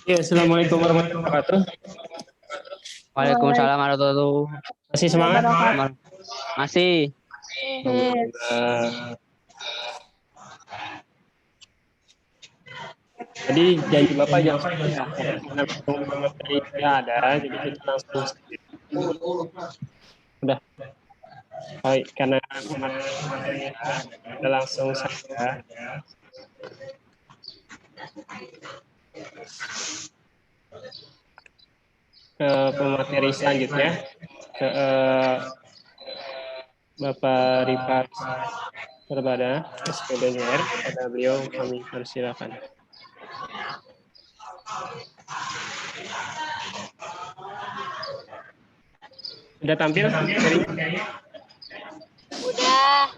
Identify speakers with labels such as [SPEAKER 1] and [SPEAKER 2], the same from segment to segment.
[SPEAKER 1] Ya, assalamualaikum warahmatullahi wabarakatuh.
[SPEAKER 2] Waalaikumsalam warahmatullahi wabarakatuh.
[SPEAKER 1] Masih semangat?
[SPEAKER 2] Masih.
[SPEAKER 1] Jadi janji Bapak jam 10 ya. Karena materi ada, jadi kita langsung udah. Baik, karena materinya kita langsung saja. Ke pemateri selanjutnya ke Bapak Rifat Perbada SPDNR. Pada beliau kami persilakan. Sudah tampil materinya?
[SPEAKER 3] Udah.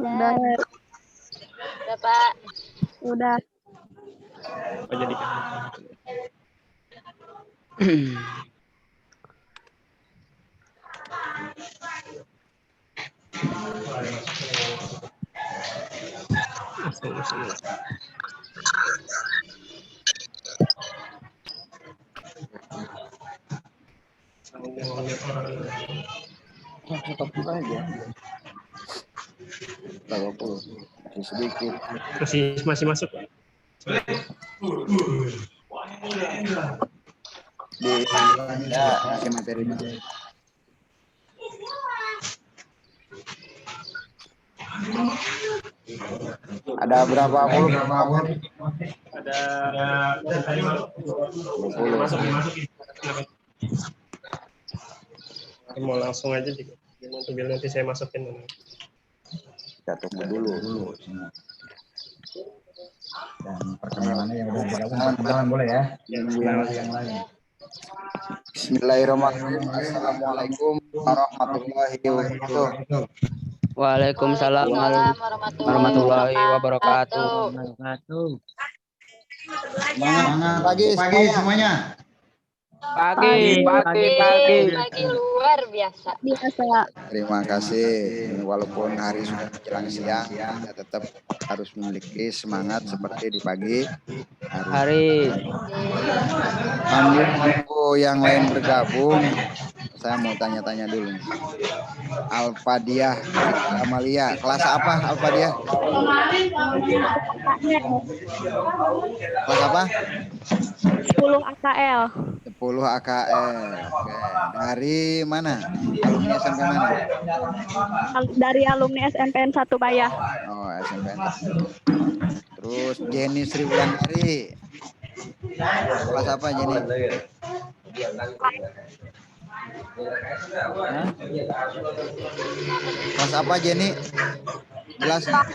[SPEAKER 3] Udah, Pak.
[SPEAKER 4] Udah.
[SPEAKER 1] Oh, jadi
[SPEAKER 5] masih sedikit.
[SPEAKER 1] masih masuk.
[SPEAKER 5] Masih materi. Ada berapa puluh?
[SPEAKER 1] Ada
[SPEAKER 5] 20.
[SPEAKER 1] Mau langsung aja juga. Nanti saya masukin.
[SPEAKER 5] Kita tunggu dulu.
[SPEAKER 6] Dan perkenalannya yang udah bergabung perkenalan boleh ya. Yang lain.
[SPEAKER 5] Bismillahirrahmanirrahim. Assalamualaikum warahmatullahi wabarakatuh.
[SPEAKER 2] Waalaikumsalam warahmatullahi wabarakatuh.
[SPEAKER 5] Semangat pagi semuanya.
[SPEAKER 2] Pagi.
[SPEAKER 3] Pagi luar biasa.
[SPEAKER 5] Terima kasih. Walaupun hari sudah menjelang siang, kita tetap harus memiliki semangat seperti di pagi hari. Sambil menunggu yang lain bergabung, saya mau tanya-tanya dulu. Alfadiah Amalia, kelas apa Alfadiah? Kelas apa?
[SPEAKER 4] 10 AKL.
[SPEAKER 5] 10 AKL. Oke. Dari mana? Alumni SMP mana?
[SPEAKER 4] Dari alumni SNPN 1 Bayah.
[SPEAKER 5] Oh, SNPN 1. Terus Jenny Sri Wulandari. Kelas apa Jenny? Hah? Kelas apa Jenny? Jelas nggak?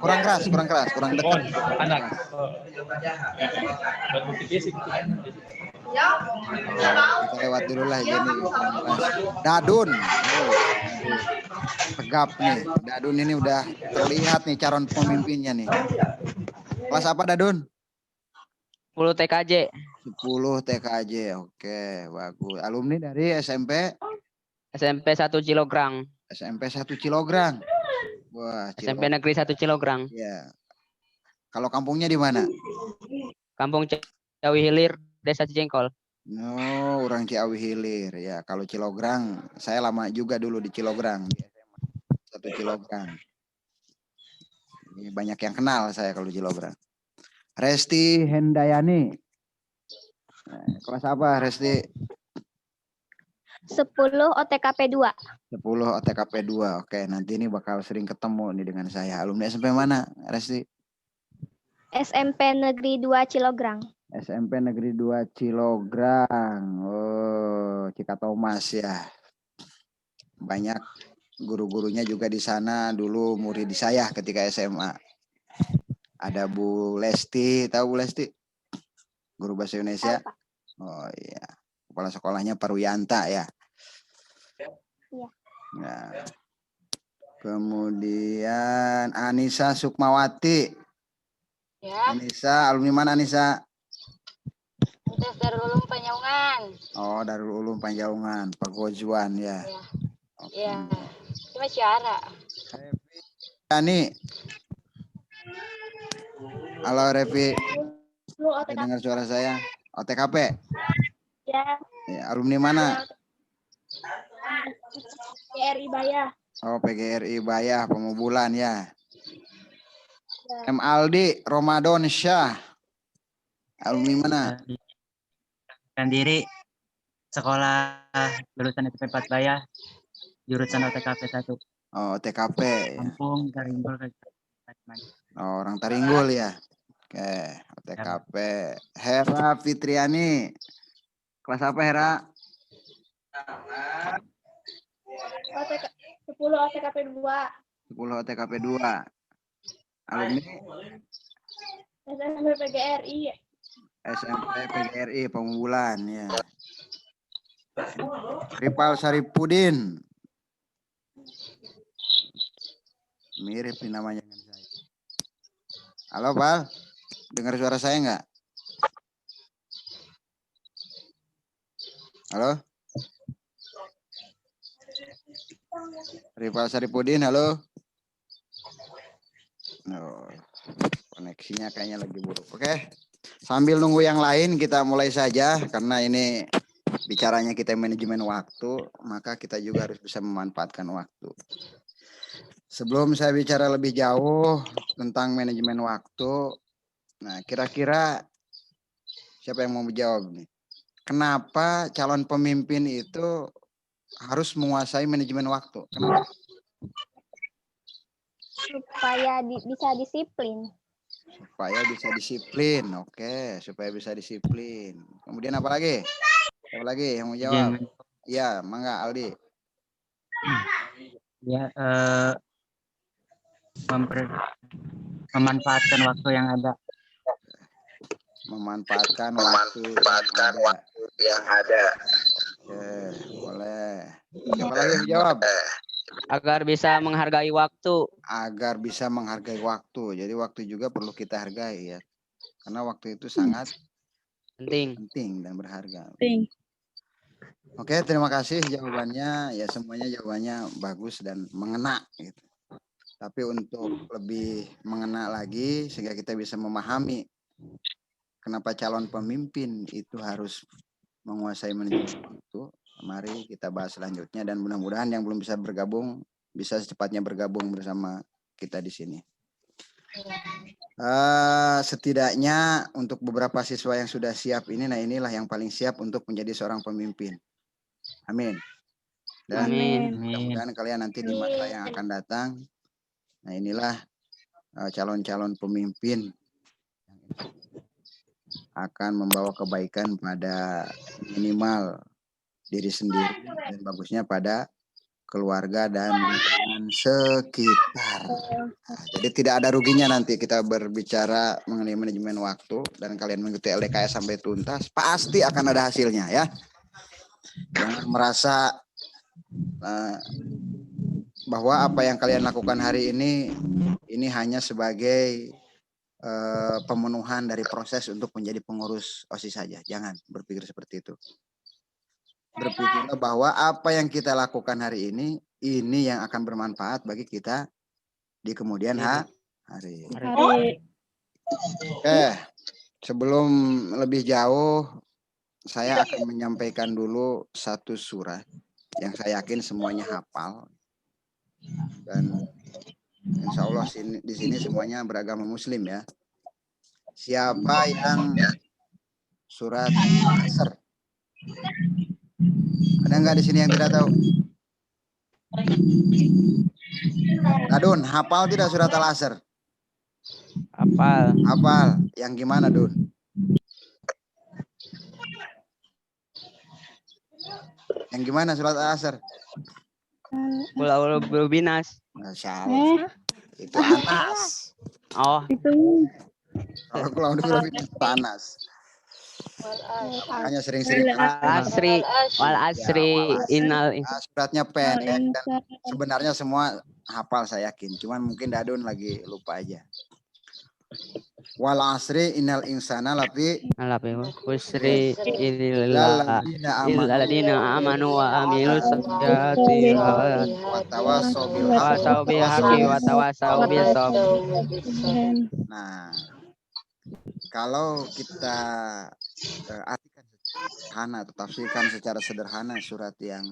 [SPEAKER 5] Kurang keras, kurang dekat.
[SPEAKER 1] Anak.
[SPEAKER 5] Kita lewat dulu lah Jenny. Dadun. Tegap nih. Dadun ini udah terlihat nih calon pemimpinnya nih. Kelas apa Dadun?
[SPEAKER 2] 10 TKJ.
[SPEAKER 5] 10 TKJ. Oke, bagus. Alumni dari SMP
[SPEAKER 2] 1 Cilograng.
[SPEAKER 5] SMP 1 Cilograng. Wah,
[SPEAKER 2] SMP Negeri 1 Cilograng.
[SPEAKER 5] Ya. Kalau kampungnya di mana?
[SPEAKER 2] Kampung Ciawi Hilir, Desa Cijengkol.
[SPEAKER 5] No, orang Ciawi Hilir. Ya, kalau Cilograng, saya lama juga dulu di Cilograng. 1 Cilograng. Ini banyak yang kenal saya kalau Cilograng. Resti Hendayani. Nah, kelas apa Resti?
[SPEAKER 4] 10 OTKP 2.
[SPEAKER 5] 10 OTKP 2. Oke, nanti ini bakal sering ketemu nih dengan saya. Alumni SMP mana, Resti?
[SPEAKER 4] SMP Negeri 2 Cilograng.
[SPEAKER 5] SMP Negeri 2 Cilograng. Oh, Cika Thomas ya. Banyak guru-gurunya juga di sana dulu murid saya ketika SMA. Ada Bu Lesti, tahu Bu Lesti? Guru bahasa Indonesia. Oh iya. Kepala sekolahnya Pak Ruyanta ya.
[SPEAKER 4] Iya.
[SPEAKER 5] Nah. Kemudian Anissa Sukmawati.
[SPEAKER 3] Ya,
[SPEAKER 5] Anissa, alumni mana Anissa?
[SPEAKER 3] Tes Darul Ulum Panyaungan.
[SPEAKER 5] Oh, Darul Ulum Panjaungan, Pak Gojuan ya.
[SPEAKER 3] Ya,
[SPEAKER 5] Oke.
[SPEAKER 3] ya. Cuma Syara.
[SPEAKER 5] Revi Yani. Halo Revi, dengar suara saya? OTKP?
[SPEAKER 4] Ya.
[SPEAKER 5] Ya, alumni mana?
[SPEAKER 4] PGRI Bayah.
[SPEAKER 5] Oh, PGRI Bayah, Pemubulan ya. M. Aldi Ramadan Syah. Alumni mana?
[SPEAKER 7] Dan diri sekolah jurusan SMP 4 Bayah, jurusan OTKP 1.
[SPEAKER 5] Oh, TKP.
[SPEAKER 7] Kampung Taringgol.
[SPEAKER 5] Oh, orang Taringgul ya. Oke, OTKP. Hera Fitriani. Kelas apa Hera?
[SPEAKER 4] 10 OTKP 2.
[SPEAKER 5] 10 OTKP 2. Alumni
[SPEAKER 4] SMP PGRI.
[SPEAKER 5] SMP PGRI Pemubulan ya. Ripal Saripudin. Mirip nih namanya dengan saya. Halo Pal, dengar suara saya nggak? Halo? Ripal Saripudin, halo? Oh, koneksinya kayaknya lagi buruk. Oke, sambil nunggu yang lain kita mulai saja karena ini bicaranya kita manajemen waktu, maka kita juga harus bisa memanfaatkan waktu. Sebelum saya bicara lebih jauh tentang manajemen waktu, nah kira-kira siapa yang mau menjawab nih? Kenapa calon pemimpin itu harus menguasai manajemen waktu? Kenapa?
[SPEAKER 4] Supaya bisa disiplin.
[SPEAKER 5] Supaya bisa disiplin, oke. Supaya bisa disiplin. Kemudian apa lagi? Apa lagi yang mau jawab? Iya, mangga Aldi.
[SPEAKER 7] Ya, memanfaatkan waktu yang ada.
[SPEAKER 5] Memanfaatkan waktu yang ada. Oke, boleh. Siapa lagi yang jawab?
[SPEAKER 2] Agar bisa menghargai waktu.
[SPEAKER 5] Agar bisa menghargai waktu. Jadi waktu juga perlu kita hargai ya. Karena waktu itu sangat penting dan berharga. Oke, terima kasih jawabannya. Ya semuanya jawabannya bagus dan mengena gitu. Tapi untuk lebih mengena lagi sehingga kita bisa memahami kenapa calon pemimpin itu harus menguasai manajemen waktu. Mari kita bahas selanjutnya dan mudah-mudahan yang belum bisa bergabung bisa secepatnya bergabung bersama kita di sini. Setidaknya untuk beberapa siswa yang sudah siap ini, nah inilah yang paling siap untuk menjadi seorang pemimpin. Amin. Dan mudah-mudahan kalian nanti di masa yang akan datang, nah inilah calon-calon pemimpin akan membawa kebaikan pada minimal diri sendiri dan bagusnya pada keluarga dan lingkungan sekitar. Nah, jadi tidak ada ruginya nanti kita berbicara mengenai manajemen waktu dan kalian mengikuti LDKS sampai tuntas, pasti akan ada hasilnya ya. Jangan merasa bahwa apa yang kalian lakukan hari ini hanya sebagai pemenuhan dari proses untuk menjadi pengurus OSIS saja. Jangan berpikir seperti itu. Berpikirlah bahwa apa yang kita lakukan hari ini yang akan bermanfaat bagi kita di kemudian hari. Oke, sebelum lebih jauh, saya akan menyampaikan dulu satu surat yang saya yakin semuanya hafal dan insya Allah di sini semuanya beragama Muslim ya. Siapa yang surat Asr? Ada nggak di sini yang tidak tahu? Dun, hafal tidak surat Al-Asr?
[SPEAKER 2] Hafal.
[SPEAKER 5] Hafal. Yang gimana, Dun? Yang gimana surat Al-Asr?
[SPEAKER 2] Pulau berbinas.
[SPEAKER 5] Nggak salah. Itu Anas.
[SPEAKER 2] Oh,
[SPEAKER 4] Itu
[SPEAKER 5] Kalau pulau berbinas itu Anas. Makanya sering-sering
[SPEAKER 2] wal asri innal
[SPEAKER 5] suratnya pendek dan sebenarnya semua hafal saya yakin. Cuman mungkin Dadun lagi lupa aja. Wal asri innal insana lafi
[SPEAKER 2] husri illalladzina amanu wa amilus solihati
[SPEAKER 5] wa tawassaw bil
[SPEAKER 2] tawassaw bil haqqi wa tawassaw bis sabr.
[SPEAKER 5] Nah, kalau kita artikan sederhana atau tafsirkan secara sederhana surat yang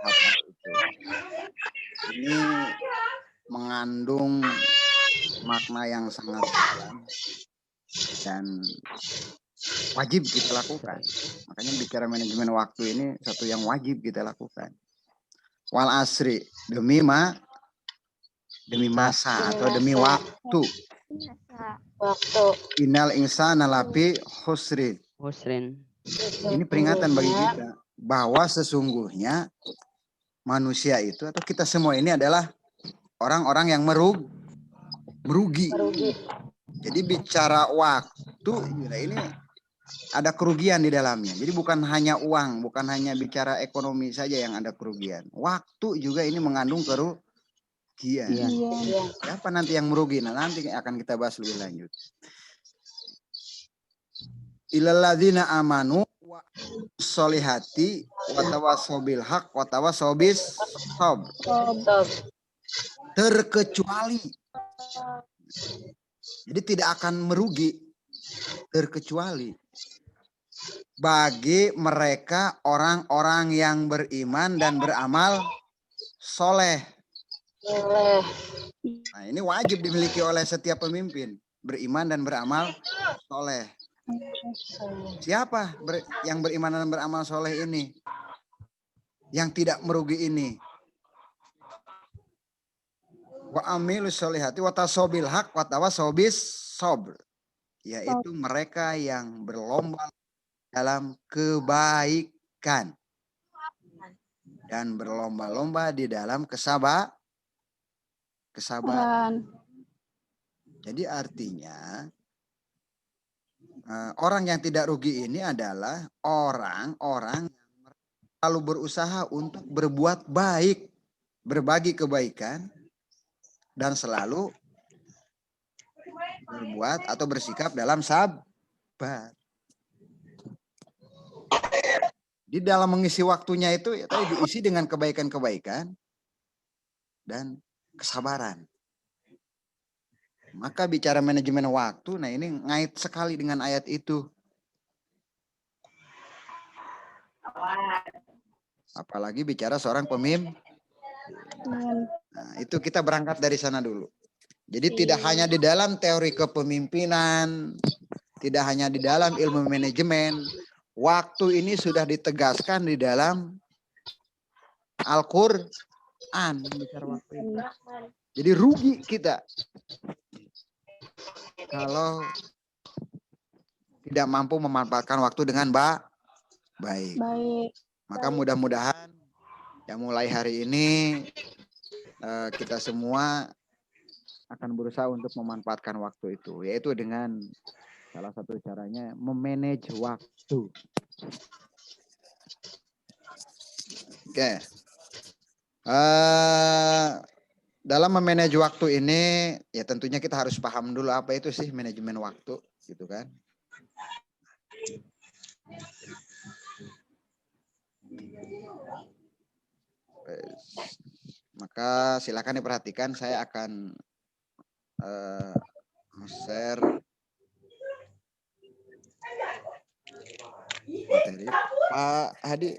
[SPEAKER 5] hafal itu, ini mengandung makna yang sangat dalam dan wajib kita lakukan. Makanya bicara manajemen waktu ini satu yang wajib kita lakukan. Wal asri, demi masa atau demi waktu. Innal insana lafi husrin. Ini peringatan bagi kita bahwa sesungguhnya manusia itu atau kita semua ini adalah orang-orang yang merugi. Jadi bicara waktu ini ada kerugian di dalamnya. Jadi bukan hanya uang, bukan hanya bicara ekonomi saja yang ada kerugian. Waktu juga ini mengandung kerugian. Siapa nanti yang merugi? Nah, nanti akan kita bahas lebih lanjut. Illalladzina amanu wa sholihati wa tawassaw bil haq wa tawassaw bis sabr. Terkecuali. Jadi tidak akan merugi terkecuali bagi mereka orang-orang yang beriman dan beramal soleh. Nah, ini wajib dimiliki oleh setiap pemimpin, beriman dan beramal soleh. Siapa yang beriman dan beramal soleh ini? Yang tidak merugi ini. Wa amilus solihati wa tasobil haq wa tawasobis sobr. Yaitu mereka yang berlomba dalam kebaikan. Dan berlomba-lomba di dalam kesabaran. Jadi artinya orang yang tidak rugi ini adalah orang-orang yang selalu berusaha untuk berbuat baik, berbagi kebaikan, dan selalu berbuat atau bersikap dalam sabar. Di dalam mengisi waktunya itu ya, tadi diisi dengan kebaikan-kebaikan dan kesabaran. Maka bicara manajemen waktu, nah ini ngait sekali dengan ayat itu. Apalagi bicara seorang pemimpin. Nah, itu kita berangkat dari sana dulu. Jadi tidak hanya di dalam teori kepemimpinan, tidak hanya di dalam ilmu manajemen, waktu ini sudah ditegaskan di dalam Al-Quran. Jadi rugi kita kalau tidak mampu memanfaatkan waktu dengan baik. Maka mudah-mudahan ya mulai hari ini kita semua akan berusaha untuk memanfaatkan waktu itu, yaitu dengan salah satu caranya memanage waktu. Oke. Dalam memanage waktu ini ya tentunya kita harus paham dulu apa itu sih manajemen waktu, gitu kan? Maka silakan diperhatikan, saya akan share materi. Pak Hadi,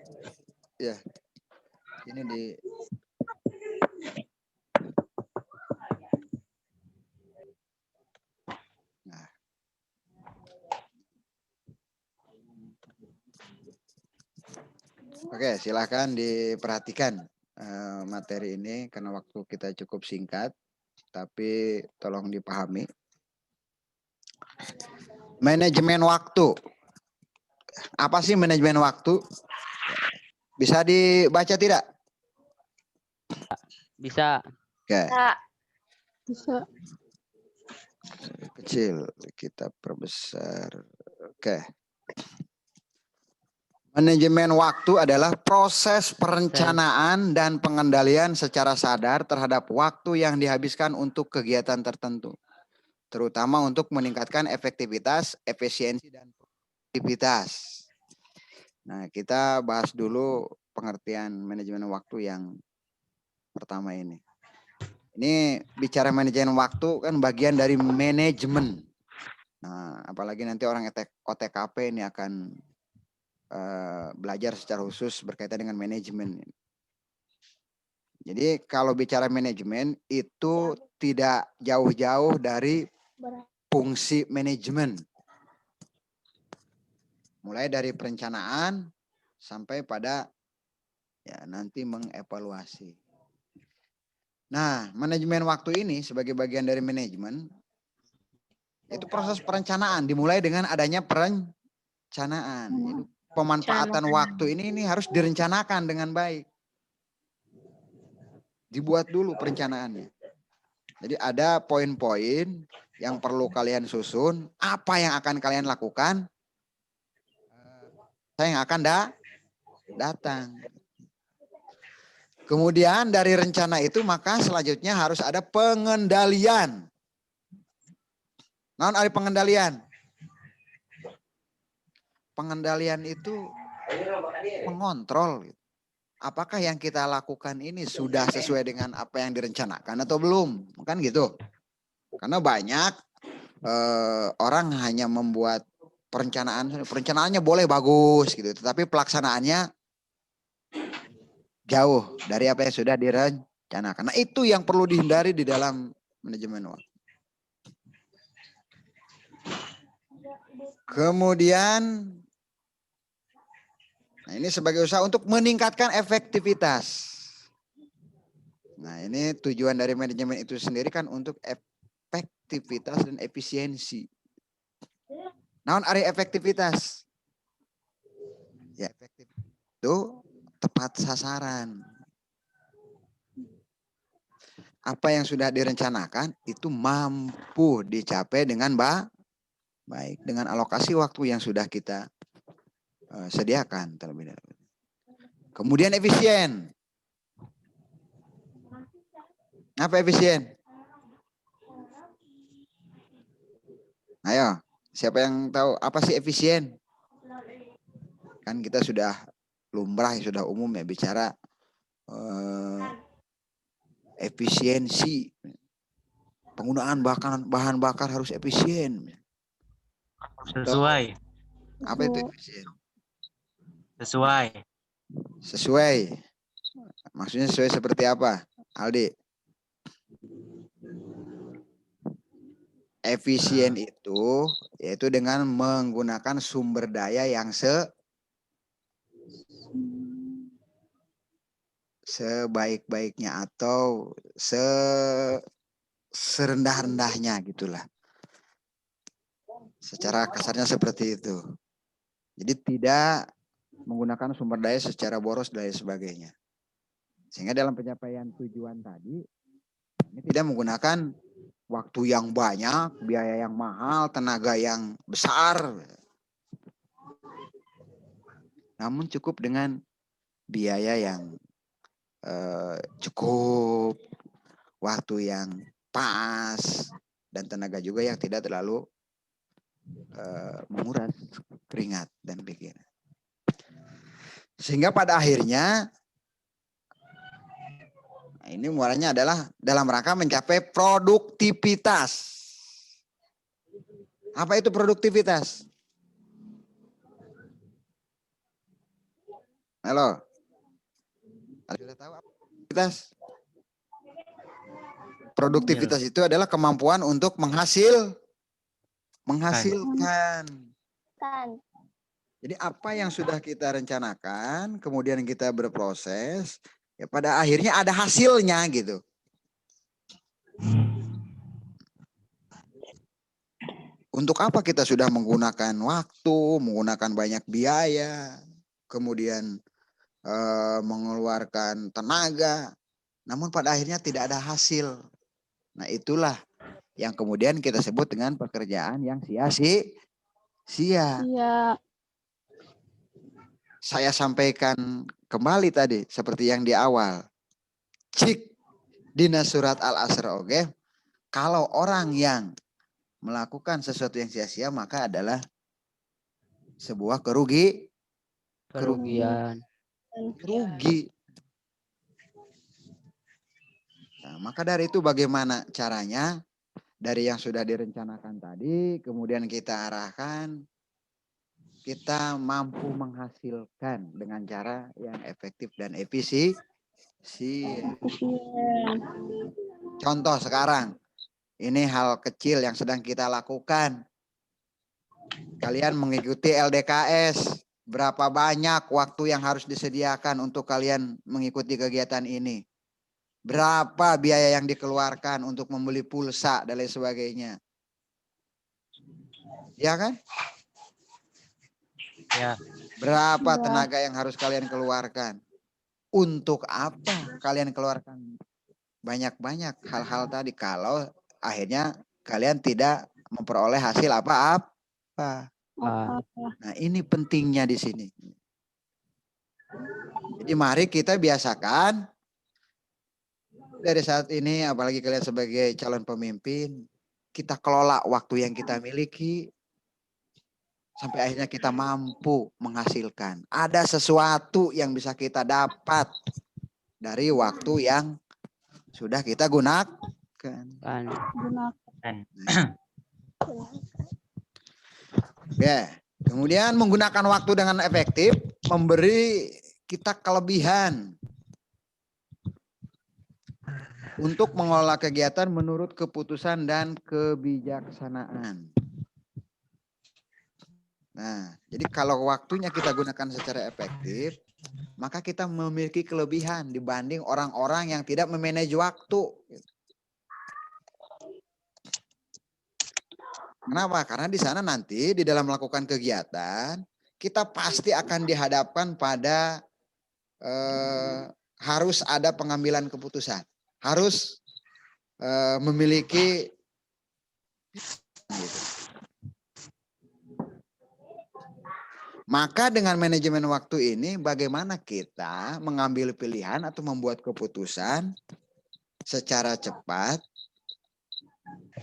[SPEAKER 5] ya ini di Oke, silakan diperhatikan materi ini karena waktu kita cukup singkat, tapi tolong dipahami. Manajemen waktu. Apa sih manajemen waktu? Bisa dibaca tidak?
[SPEAKER 2] Bisa.
[SPEAKER 5] Oke.
[SPEAKER 4] Bisa.
[SPEAKER 5] Kecil kita perbesar. Oke. Manajemen waktu adalah proses perencanaan dan pengendalian secara sadar terhadap waktu yang dihabiskan untuk kegiatan tertentu, terutama untuk meningkatkan efektivitas, efisiensi, dan produktivitas. Nah, kita bahas dulu pengertian manajemen waktu yang pertama ini. Ini bicara manajemen waktu kan bagian dari manajemen. Nah, apalagi nanti orang OTKP ini akan belajar secara khusus berkaitan dengan manajemen. Jadi kalau bicara manajemen itu tidak jauh-jauh dari fungsi manajemen. Mulai dari perencanaan sampai pada ya nanti mengevaluasi. Nah, manajemen waktu ini sebagai bagian dari manajemen itu proses perencanaan dimulai dengan adanya perencanaan. Itu pemanfaatan waktu ini harus direncanakan dengan baik. Dibuat dulu perencanaannya. Jadi ada poin-poin yang perlu kalian susun. Apa yang akan kalian lakukan? Saya yang akan datang. Kemudian dari rencana itu maka selanjutnya harus ada pengendalian. Naon ari pengendalian? Pengendalian itu mengontrol. Apakah yang kita lakukan ini sudah sesuai dengan apa yang direncanakan atau belum? Kan gitu. Karena banyak orang hanya membuat perencanaannya boleh bagus gitu, tetapi pelaksanaannya jauh dari apa yang sudah direncanakan. Nah, itu yang perlu dihindari di dalam manajemen waktu. Kemudian nah, ini sebagai usaha untuk meningkatkan efektivitas. Nah, ini tujuan dari manajemen itu sendiri kan untuk efektivitas dan efisiensi. Naon ari efektivitas? Ya, efektif itu tepat sasaran. Apa yang sudah direncanakan itu mampu dicapai dengan baik dengan alokasi waktu yang sudah kita sediakan terlebih dahulu. Kemudian efisien. Apa efisien? Ayo, siapa yang tahu apa sih efisien? Kan kita sudah lumrah, sudah umum ya bicara efisiensi. Penggunaan bahan bakar harus efisien.
[SPEAKER 7] Sesuai.
[SPEAKER 5] Apa itu efisien?
[SPEAKER 7] Sesuai.
[SPEAKER 5] Maksudnya sesuai seperti apa, Aldi? Efisien itu yaitu dengan menggunakan sumber daya yang sebaik-baiknya atau serendah-rendahnya gitulah. Secara kasarnya seperti itu. Jadi tidak menggunakan sumber daya secara boros dan sebagainya. Sehingga dalam pencapaian tujuan tadi ini tidak menggunakan waktu yang banyak, biaya yang mahal, tenaga yang besar. Namun cukup dengan biaya yang cukup, waktu yang pas, dan tenaga juga yang tidak terlalu menguras keringat dan pikiran. Sehingga pada akhirnya ini muaranya adalah dalam rangka mencapai produktivitas. Apa itu produktivitas? Halo. Sudah tahu apa produktivitas? Produktivitas itu adalah kemampuan untuk menghasilkan. Jadi apa yang sudah kita rencanakan, kemudian kita berproses, ya pada akhirnya ada hasilnya gitu. Untuk apa kita sudah menggunakan waktu, menggunakan banyak biaya, kemudian mengeluarkan tenaga, namun pada akhirnya tidak ada hasil. Nah itulah yang kemudian kita sebut dengan pekerjaan yang sia-sia.
[SPEAKER 4] Iya.
[SPEAKER 5] Saya sampaikan kembali tadi seperti yang di awal. Cik dina surat Al-Asr, oke? Kalau orang yang melakukan sesuatu yang sia-sia maka adalah sebuah kerugian. Rugi. Nah, maka dari itu bagaimana caranya? Dari yang sudah direncanakan tadi, kemudian kita arahkan, kita mampu menghasilkan dengan cara yang efektif dan efisien. Contoh sekarang, ini hal kecil yang sedang kita lakukan. Kalian mengikuti LDKS, berapa banyak waktu yang harus disediakan untuk kalian mengikuti kegiatan ini? Berapa biaya yang dikeluarkan untuk membeli pulsa dan lain sebagainya? Ya kan?
[SPEAKER 7] Ya.
[SPEAKER 5] Berapa tenaga yang harus kalian keluarkan? Untuk apa kalian keluarkan banyak-banyak hal-hal tadi kalau akhirnya kalian tidak memperoleh hasil apa-apa. Nah, ini pentingnya di sini. Jadi mari kita biasakan dari saat ini, apalagi kalian sebagai calon pemimpin, kita kelola waktu yang kita miliki sampai akhirnya kita mampu menghasilkan. Ada sesuatu yang bisa kita dapat dari waktu yang sudah kita gunakan. Ya, kemudian menggunakan waktu dengan efektif memberi kita kelebihan untuk mengelola kegiatan menurut keputusan dan kebijaksanaan. Nah, jadi kalau waktunya kita gunakan secara efektif, maka kita memiliki kelebihan dibanding orang-orang yang tidak memanage waktu. Kenapa? Karena di sana nanti di dalam melakukan kegiatan, kita pasti akan dihadapkan pada harus ada pengambilan keputusan. Harus memiliki gitu. Maka dengan manajemen waktu ini bagaimana kita mengambil pilihan atau membuat keputusan secara cepat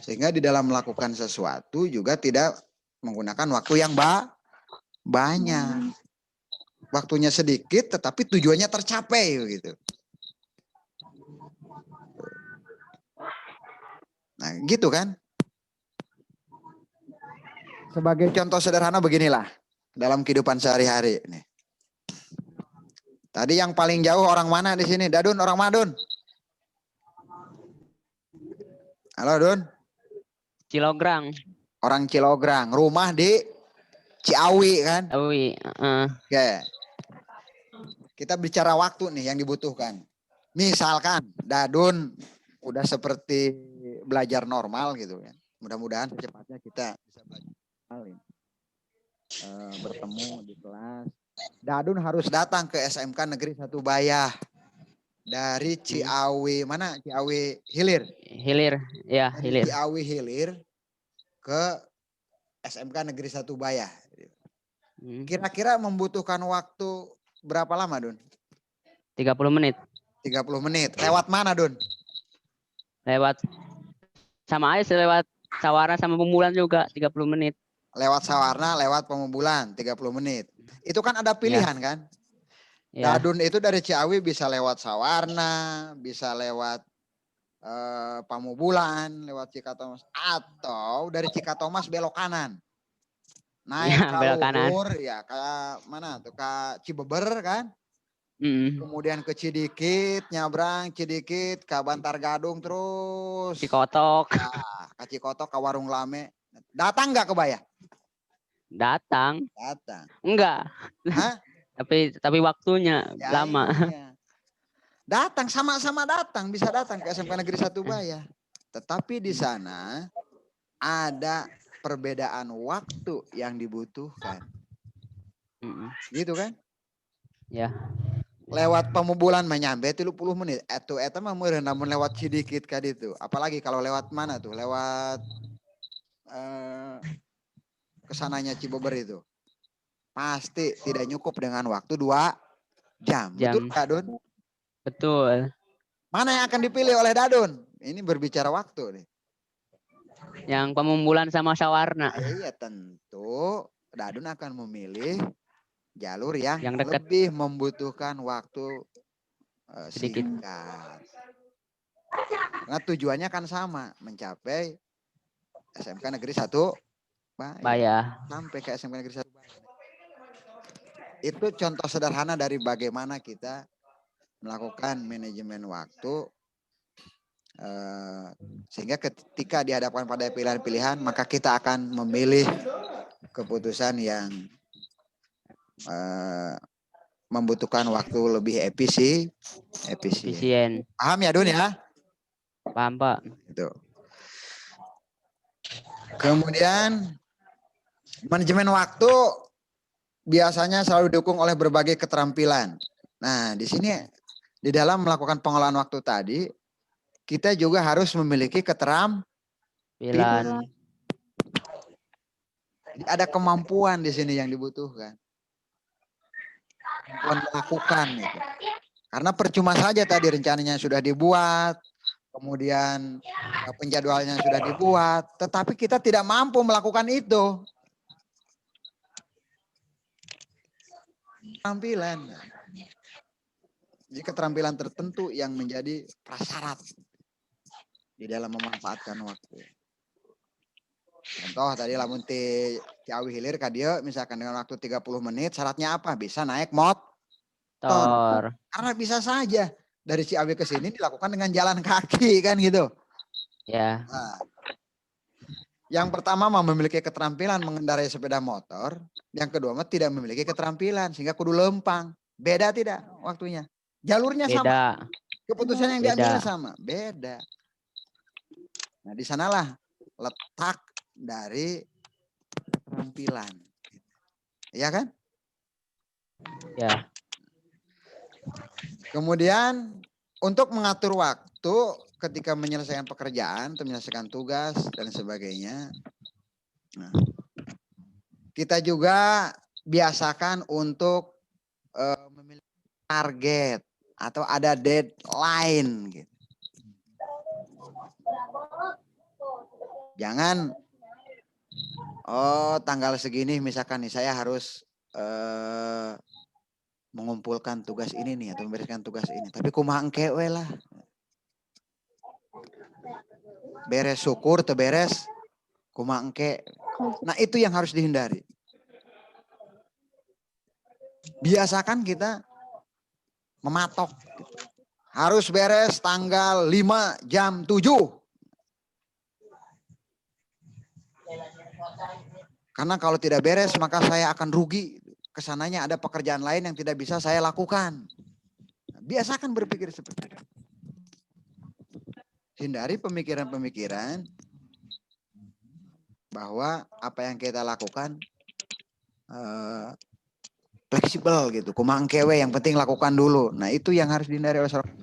[SPEAKER 5] sehingga di dalam melakukan sesuatu juga tidak menggunakan waktu yang banyak. Waktunya sedikit tetapi tujuannya tercapai gitu. Nah, gitu kan? Sebagai contoh sederhana beginilah dalam kehidupan sehari-hari nih. Tadi yang paling jauh orang mana di sini? Dadun, orang mana, Dun? Halo, Dun.
[SPEAKER 2] Cilograng.
[SPEAKER 5] Orang Cilograng, rumah di Ciawi kan?
[SPEAKER 2] Ciawi.
[SPEAKER 5] Oke. Kita bicara waktu nih yang dibutuhkan. Misalkan Dadun udah seperti belajar normal gitu kan. Mudah-mudahan secepatnya kita bisa belajar normal, bertemu di kelas. Dadun harus datang ke SMK Negeri 1 Bayah dari Ciawi mana? Ciawi Hilir.
[SPEAKER 2] Hilir, ya
[SPEAKER 5] dari
[SPEAKER 2] Hilir.
[SPEAKER 5] Ciawi Hilir ke SMK Negeri 1 Bayah. Kira-kira membutuhkan waktu berapa lama, Dun?
[SPEAKER 2] 30 menit.
[SPEAKER 5] 30 menit. Lewat mana, Dun?
[SPEAKER 2] Lewat sama aja lewat Sawarna sama Pemubulan juga 30 menit.
[SPEAKER 5] Lewat Sawarna, lewat Pemubulan 30 menit. Itu kan ada pilihan kan?
[SPEAKER 2] Ya.
[SPEAKER 5] Dadun itu dari Ciawi bisa lewat Sawarna, bisa lewat Pamubulan, lewat Cikatomas, atau dari Cikatomas belok kanan. Naik
[SPEAKER 2] Ya, belok kanan.
[SPEAKER 5] Luhur, ya ke mana tuh? Ke Cibeber kan? Kemudian ke Cidikit, nyabrang Cidikit, ke Bantar Gadung terus.
[SPEAKER 2] Cikotok.
[SPEAKER 5] Nah, ke Cikotok, ke Warung Lame. Datang nggak ke Bayah?
[SPEAKER 2] Datang.
[SPEAKER 5] Datang.
[SPEAKER 2] Enggak.
[SPEAKER 5] Hah?
[SPEAKER 2] tapi waktunya
[SPEAKER 5] Ya,
[SPEAKER 2] lama.
[SPEAKER 5] iya. Datang, sama-sama datang, bisa datang ke SMK Negeri 1 Bayah. Tetapi di sana ada perbedaan waktu yang dibutuhkan. Gitu kan?
[SPEAKER 2] Ya.
[SPEAKER 5] lewat pemubulan menyampe 30 menit. Eta mah meureun namun lewat sedikit ka ditu. Apalagi kalau lewat mana tuh? Lewat kesananya Cibober itu. Pasti tidak cukup dengan waktu 2 jam. Betul Kak Dun?
[SPEAKER 2] Betul.
[SPEAKER 5] Mana yang akan dipilih oleh Dadun? Ini berbicara waktu nih.
[SPEAKER 2] Yang pemumbulan sama sawarna.
[SPEAKER 5] Iya tentu Dadun akan memilih jalur yang
[SPEAKER 2] dekat.
[SPEAKER 5] lebih membutuhkan waktu
[SPEAKER 2] Sedikit.
[SPEAKER 5] singkat. Karena tujuannya kan sama, mencapai SMK Negeri 1
[SPEAKER 2] Bayah.
[SPEAKER 5] sampai ke SMK Negeri 1 Bayah. Itu contoh sederhana dari bagaimana kita melakukan manajemen waktu sehingga ketika dihadapkan pada pilihan-pilihan maka kita akan memilih keputusan yang membutuhkan waktu lebih efisien. Paham ya Dun ya?
[SPEAKER 2] Paham Pak.
[SPEAKER 5] Itu. Kemudian manajemen waktu biasanya selalu didukung oleh berbagai keterampilan. Nah, di sini di dalam melakukan pengolahan waktu tadi, kita juga harus memiliki keterampilan. Jadi ada kemampuan di sini yang dibutuhkan. Kemampuan melakukan gitu. Karena percuma saja tadi rencananya sudah dibuat, kemudian penjadwalannya sudah dibuat, tetapi kita tidak mampu melakukan itu. Keterampilan. Jadi keterampilan tertentu yang menjadi prasyarat di dalam memanfaatkan waktu. Contoh tadi lamun ti Ciawi Hilir ka dieu misalkan dengan waktu 30 menit syaratnya apa? Bisa naik motor. Karena bisa saja dari Ciawi ke sini dilakukan dengan jalan kaki kan gitu.
[SPEAKER 2] Ya.
[SPEAKER 5] Nah, yang pertama memiliki keterampilan mengendarai sepeda motor, yang kedua tidak memiliki keterampilan sehingga kudu lempang. Beda tidak waktunya? Jalurnya
[SPEAKER 2] beda.
[SPEAKER 5] sama. Keputusan yang diambilnya sama. Beda. Nah, di sanalah letak dari keterampilan. Iya kan?
[SPEAKER 2] Ya.
[SPEAKER 5] Kemudian untuk mengatur waktu ketika menyelesaikan pekerjaan atau menyelesaikan tugas dan sebagainya. Nah, kita juga biasakan untuk memiliki target atau ada deadline gitu. Jangan tanggal segini misalkan nih saya harus mengumpulkan tugas ini nih atau membereskan tugas ini. Tapi kumaha engke we lah. Beres syukur teu beres kumaha engke. Nah, itu yang harus dihindari. Biasakan kita mematok gitu. Harus beres tanggal 5 jam 7. Karena kalau tidak beres maka saya akan rugi. Kesananya ada pekerjaan lain yang tidak bisa saya lakukan. Biasakan berpikir seperti itu. Hindari pemikiran-pemikiran bahwa apa yang kita lakukan fleksibel gitu. Kumang kewe yang penting lakukan dulu. Nah, itu yang harus dihindari oleh seorang.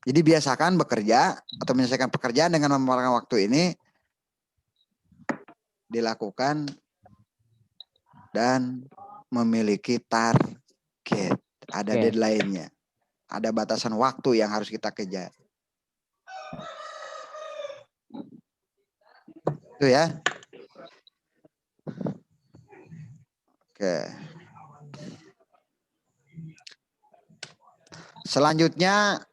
[SPEAKER 5] Jadi biasakan bekerja atau menyelesaikan pekerjaan dengan memerlukan waktu ini dilakukan dan memiliki target, ada deadline-nya, ada batasan waktu yang harus kita kejar. Itu ya. Oke. Selanjutnya,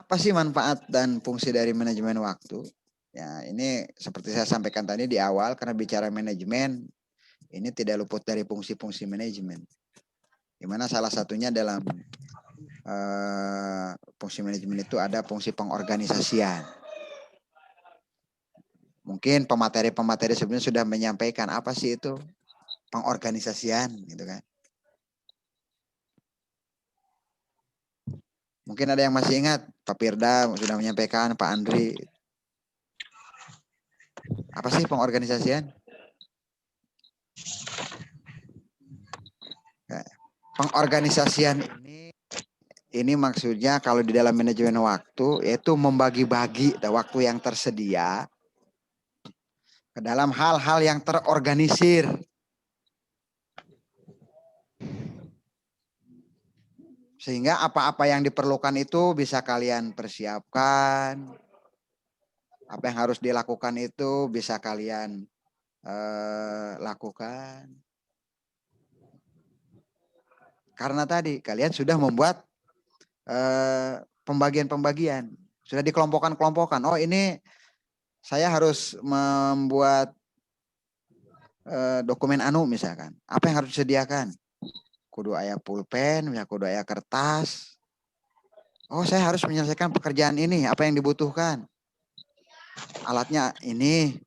[SPEAKER 5] apa sih manfaat dan fungsi dari manajemen waktu? Ya, ini seperti saya sampaikan tadi di awal, karena bicara manajemen, ini tidak luput dari fungsi-fungsi manajemen. Di mana salah satunya dalam fungsi manajemen itu ada fungsi pengorganisasian. Mungkin pemateri-pemateri sebelumnya sudah menyampaikan apa sih itu pengorganisasian, gitu kan? Mungkin ada yang masih ingat, Pak Firda sudah menyampaikan, Pak Andri. Apa sih pengorganisasian? pengorganisasian ini maksudnya kalau di dalam manajemen waktu yaitu membagi-bagi waktu yang tersedia ke dalam hal-hal yang terorganisir. Sehingga apa-apa yang diperlukan itu bisa kalian persiapkan. Apa yang harus dilakukan itu bisa kalian lakukan. Karena tadi kalian sudah membuat pembagian-pembagian. Sudah dikelompokkan-kelompokkan. Oh ini saya harus membuat dokumen anu misalkan. Apa yang harus disediakan? Kudu aya pulpen, ya kudu aya kertas. Oh, saya harus menyelesaikan pekerjaan ini. Apa yang dibutuhkan? Alatnya ini.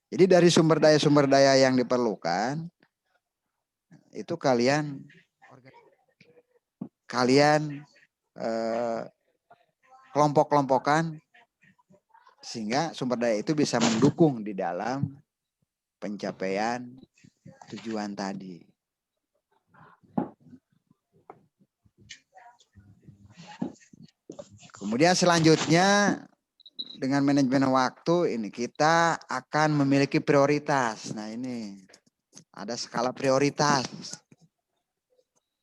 [SPEAKER 5] Jadi dari sumber daya yang diperlukan, itu kalian kelompok-kelompokan sehingga sumber daya itu bisa mendukung di dalam pencapaian tujuan tadi. Kemudian selanjutnya dengan manajemen waktu ini kita akan memiliki prioritas. Nah ini ada skala prioritas.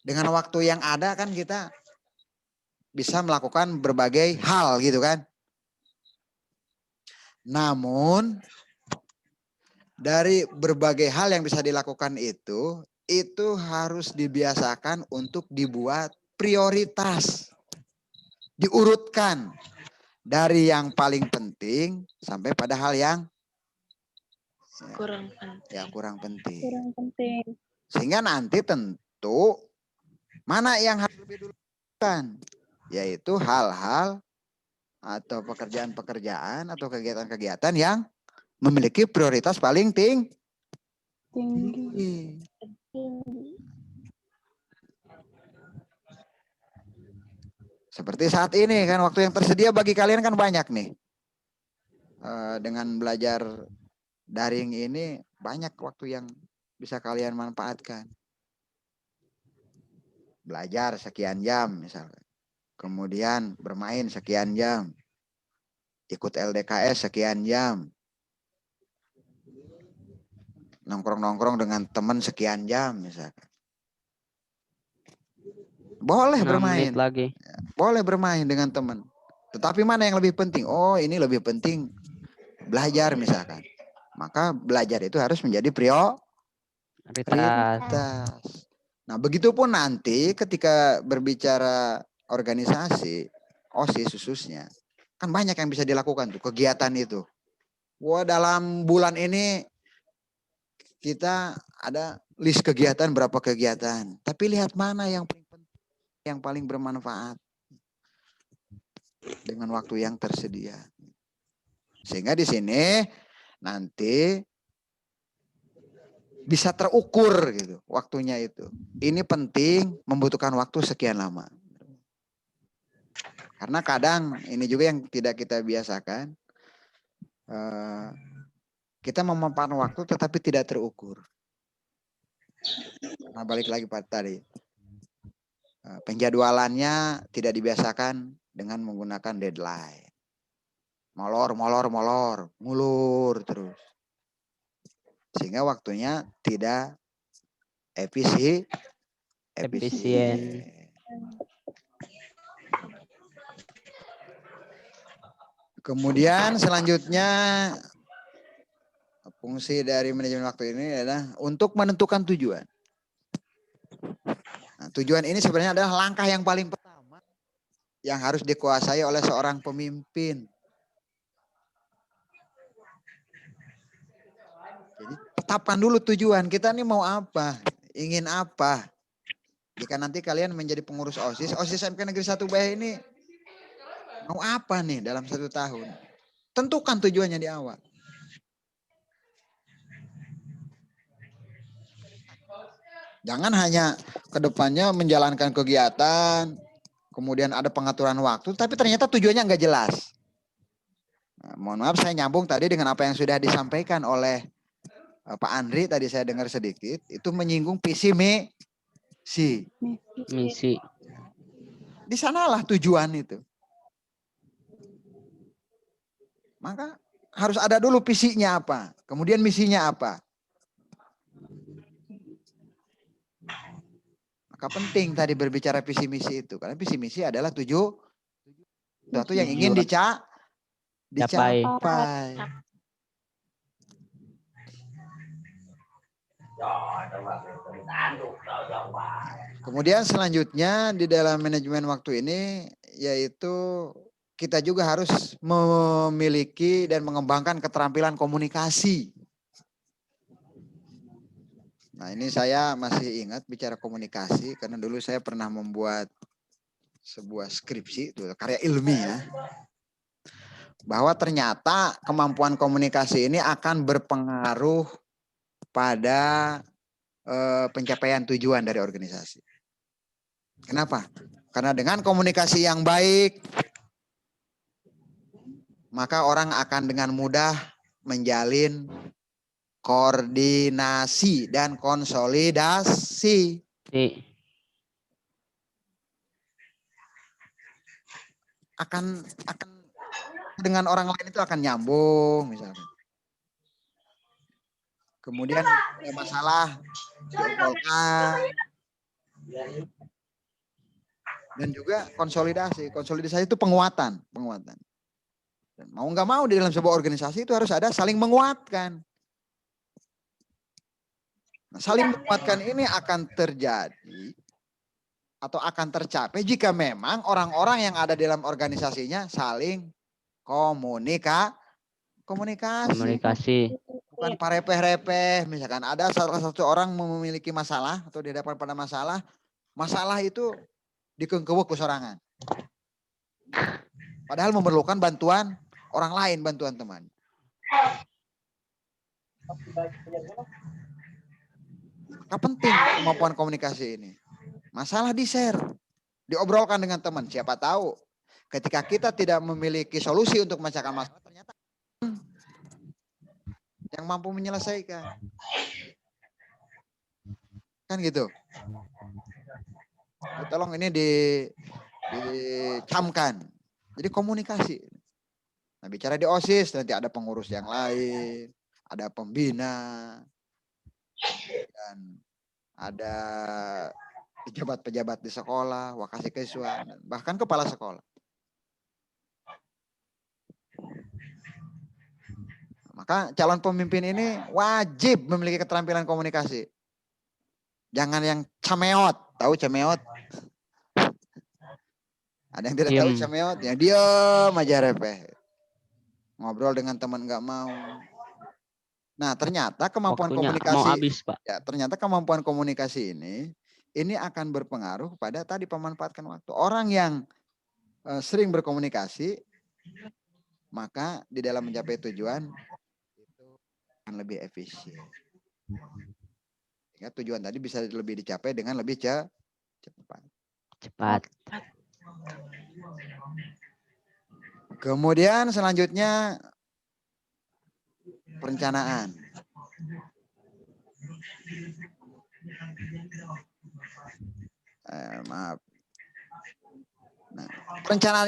[SPEAKER 5] Dengan waktu yang ada kan kita bisa melakukan berbagai hal gitu kan. Namun dari berbagai hal yang bisa dilakukan itu harus dibiasakan untuk dibuat prioritas. Diurutkan dari yang paling penting sampai pada hal yang kurang penting. Sehingga nanti tentu mana yang harus lebih dulu dilakukan, yaitu hal-hal atau pekerjaan-pekerjaan atau kegiatan-kegiatan yang memiliki prioritas paling tinggi. Seperti saat ini kan waktu yang tersedia bagi kalian kan banyak nih. Dengan belajar daring ini banyak waktu yang bisa kalian manfaatkan. Belajar sekian jam misalnya. Kemudian bermain sekian jam. Ikut LDKS sekian jam. Nongkrong-nongkrong dengan teman sekian jam misalkan. Boleh bermain.
[SPEAKER 2] Lagi.
[SPEAKER 5] Boleh bermain dengan teman. Tetapi mana yang lebih penting? Oh ini lebih penting belajar misalkan. Maka belajar itu harus menjadi prioritas. Nah begitupun nanti ketika berbicara organisasi, OSIS khususnya. Kan banyak yang bisa dilakukan tuh kegiatan itu. Wah dalam bulan ini kita ada list kegiatan berapa kegiatan. Tapi lihat mana yang paling penting, yang paling bermanfaat. Dengan waktu yang tersedia. Sehingga di sini nanti bisa terukur gitu waktunya itu. Ini penting membutuhkan waktu sekian lama. Karena kadang ini juga yang tidak kita biasakan. Kita memaparkan waktu tetapi tidak terukur. Nah balik lagi pada tadi. Penjadwalannya tidak dibiasakan dengan menggunakan deadline. Molor, ngulur terus. Sehingga waktunya tidak efisien. Kemudian selanjutnya fungsi dari manajemen waktu ini adalah untuk menentukan tujuan. Nah, tujuan ini sebenarnya adalah langkah yang paling pertama yang harus dikuasai oleh seorang pemimpin. Jadi tetapkan dulu tujuan kita nih mau apa, ingin apa. Jika nanti kalian menjadi pengurus OSIS MK Negeri 1 Bayah ini mau apa nih dalam 1 tahun. Tentukan tujuannya di awal. Jangan hanya ke depannya menjalankan kegiatan, kemudian ada pengaturan waktu, tapi ternyata tujuannya nggak jelas. Nah, mohon maaf saya nyambung tadi dengan apa yang sudah disampaikan oleh Pak Andri tadi saya dengar sedikit itu menyinggung visi misi. Di sanalah tujuan itu. Maka harus ada dulu visinya apa, kemudian misinya apa. Maka penting tadi berbicara visi misi itu, karena visi misi adalah sesuatu yang ingin dicapai. Kemudian selanjutnya di dalam manajemen waktu ini yaitu kita juga harus memiliki dan mengembangkan keterampilan komunikasi. Nah, ini saya masih ingat bicara komunikasi karena dulu saya pernah membuat sebuah skripsi, itu karya ilmiah. Bahwa ternyata kemampuan komunikasi ini akan berpengaruh pada pencapaian tujuan dari organisasi. Kenapa? Karena dengan komunikasi yang baik, maka orang akan dengan mudah menjalin koordinasi dan konsolidasi. Akan dengan orang lain itu akan nyambung misalnya. Kemudian ada masalah diobrolkan. Dan juga konsolidasi. Konsolidasi itu penguatan. Dan mau nggak mau di dalam sebuah organisasi itu harus ada saling menguatkan. Nah, saling menguatkan ini akan terjadi atau akan tercapai jika memang orang-orang yang ada dalam organisasinya saling komunikasi. Bukan parepeh-repeh. Misalkan ada salah satu orang memiliki masalah atau dihadapkan pada masalah itu dikengkewek kesorangan. Padahal memerlukan bantuan orang lain, bantuan teman. Maka penting kemampuan komunikasi ini. Masalah di-share, diobrolkan dengan teman. Siapa tahu ketika kita tidak memiliki solusi untuk memecahkan masalah, ternyata yang mampu menyelesaikan. Kan gitu. Tolong ini dicamkan. Jadi komunikasi. Nah, bicara di OSIS nanti ada pengurus yang lain, ada pembina, dan ada pejabat-pejabat di sekolah, wakasiswa, bahkan kepala sekolah. Maka calon pemimpin ini wajib memiliki keterampilan komunikasi. Jangan yang cameot, tahu cameot? Ada yang tidak tahu cameot, ya diam aja repeh. Ngobrol dengan teman nggak mau. Nah, ternyata kemampuan komunikasi
[SPEAKER 2] mau habis, Pak.
[SPEAKER 5] Ya, ternyata kemampuan komunikasi ini akan berpengaruh pada tadi pemanfaatkan waktu. Orang yang sering berkomunikasi, maka di dalam mencapai tujuan itu akan lebih efisien. Ya, tujuan tadi bisa lebih dicapai dengan lebih cepat. Kemudian selanjutnya perencanaan. Maaf. Nah, perencanaan